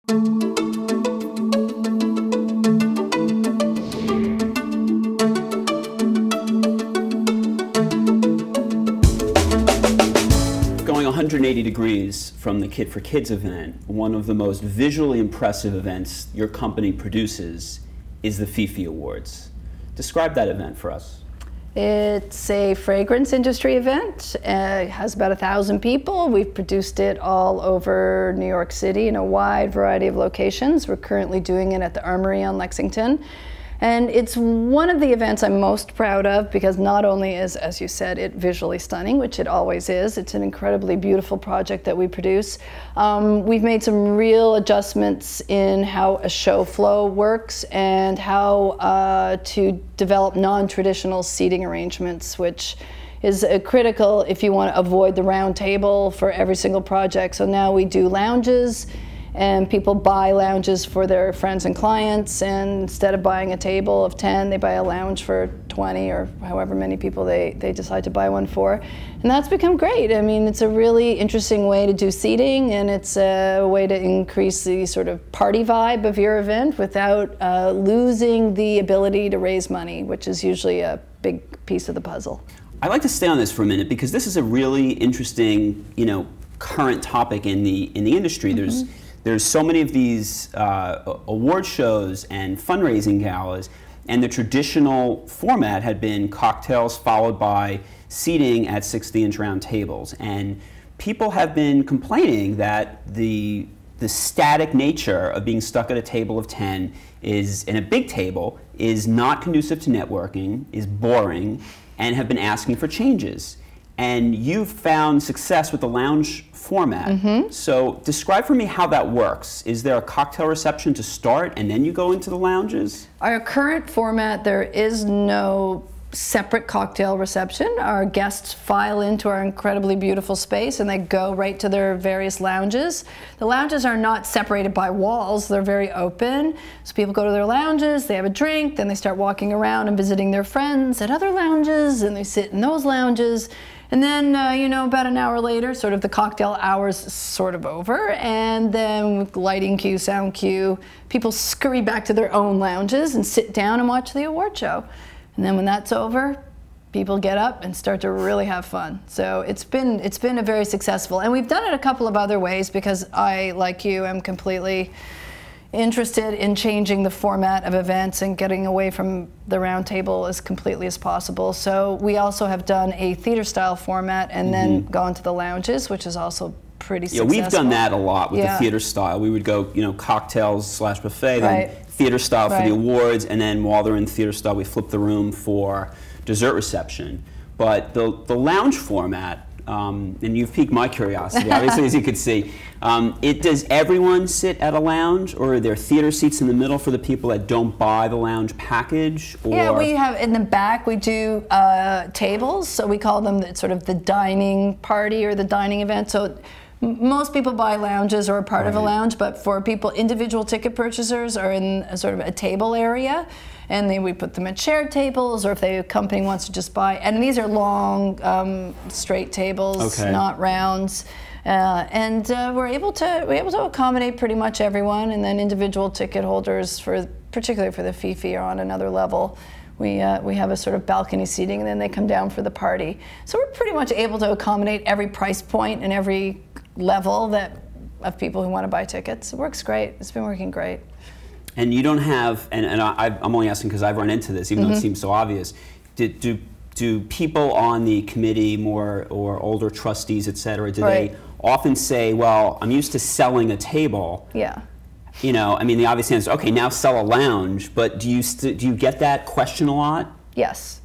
Going 180 degrees from the Kit for Kids event, one of the most visually impressive events your company produces is the Fifi Awards. Describe that event for us. It's a fragrance industry event. It has about 1,000 people. We've produced it all over New York City in a wide variety of locations. We're currently doing it at the Armory on Lexington. And it's one of the events I'm most proud of because not only is, as you said, it visually stunning, which it always is, it's an incredibly beautiful project that we produce. We've made some real adjustments in how a show flow works and how to develop non-traditional seating arrangements, which is critical if you want to avoid the round table for every single project. So now we do lounges, and people buy lounges for their friends and clients, and instead of buying a table of 10, they buy a lounge for 20 or however many people they decide to buy one for. And that's become great. I mean, it's a really interesting way to do seating, and it's a way to increase the sort of party vibe of your event without losing the ability to raise money, which is usually a big piece of the puzzle. I'd like to stay on this for a minute because this is a really interesting, current topic in the industry. Mm-hmm. There's so many of these award shows and fundraising galas, and the traditional format had been cocktails followed by seating at 60-inch round tables. And people have been complaining that the static nature of being stuck at a table of 10 in a big table is not conducive to networking, is boring, and have been asking for changes. And you've found success with the lounge format. Mm-hmm. So describe for me how that works. Is there a cocktail reception to start and then you go into the lounges? Our current format, there is no separate cocktail reception. Our guests file into our incredibly beautiful space and they go right to their various lounges. The lounges are not separated by walls, they're very open. So people go to their lounges, they have a drink, then they start walking around and visiting their friends at other lounges, and they sit in those lounges. And then, about an hour later, sort of the cocktail hour's sort of over, and then with lighting cue, sound cue, people scurry back to their own lounges and sit down and watch the award show. And then when that's over, people get up and start to really have fun. So it's been a very successful, and we've done it a couple of other ways because I, like you, am completely interested in changing the format of events and getting away from the round table as completely as possible. So we also have done a theater style format and then gone to the lounges, which is also pretty successful. Yeah, we've done that a lot with the theater style. We would go, cocktails / buffet, then theater style for the awards, and then while they're in theater style, we flip the room for dessert reception. But the lounge format, and you've piqued my curiosity, obviously, as you can see. Does everyone sit at a lounge, or are there theater seats in the middle for the people that don't buy the lounge package? Or? Yeah, we have in the back, we do tables, so we call them sort of the dining party or the dining event. So most people buy lounges or are part of a lounge, but for people, individual ticket purchasers are in a sort of a table area. And then we put them at shared tables, or if the company wants to just buy. And these are long, straight tables, not rounds. And we're able to accommodate pretty much everyone. And then individual ticket holders, particularly for the Fifi, are on another level. We have a sort of balcony seating, and then they come down for the party. So we're pretty much able to accommodate every price point and every level of people who want to buy tickets. It works great. It's been working great. And you don't have, and I'm only asking because I've run into this, even though it seems so obvious. Do people on the committee, or older trustees, et cetera, do they often say, well, I'm used to selling a table? Yeah. I mean, the obvious answer, okay, now sell a lounge, but do you get that question a lot? Yes.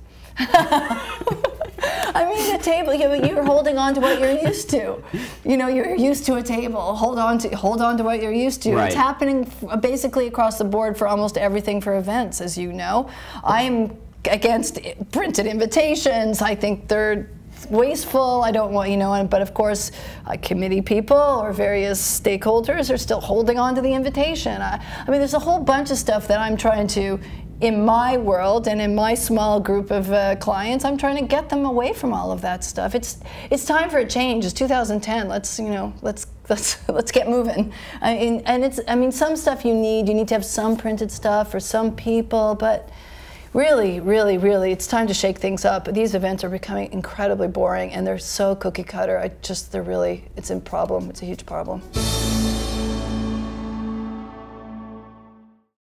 I mean, a table, you're holding on to what you're used to. You're used to a table. Hold on to what you're used to. Right. It's happening basically across the board for almost everything for events, as you know. I'm against printed invitations. I think they're wasteful. I don't want, but of course, committee people or various stakeholders are still holding on to the invitation. I mean, there's a whole bunch of stuff that I'm trying to, in my world and in my small group of clients, I'm trying to get them away from all of that stuff. It's time for a change. It's 2010. Let's let's get moving. I mean, some stuff you need to have some printed stuff for some people, but really, really, it's time to shake things up. These events are becoming incredibly boring, and they're so cookie cutter. It's a problem. It's a huge problem.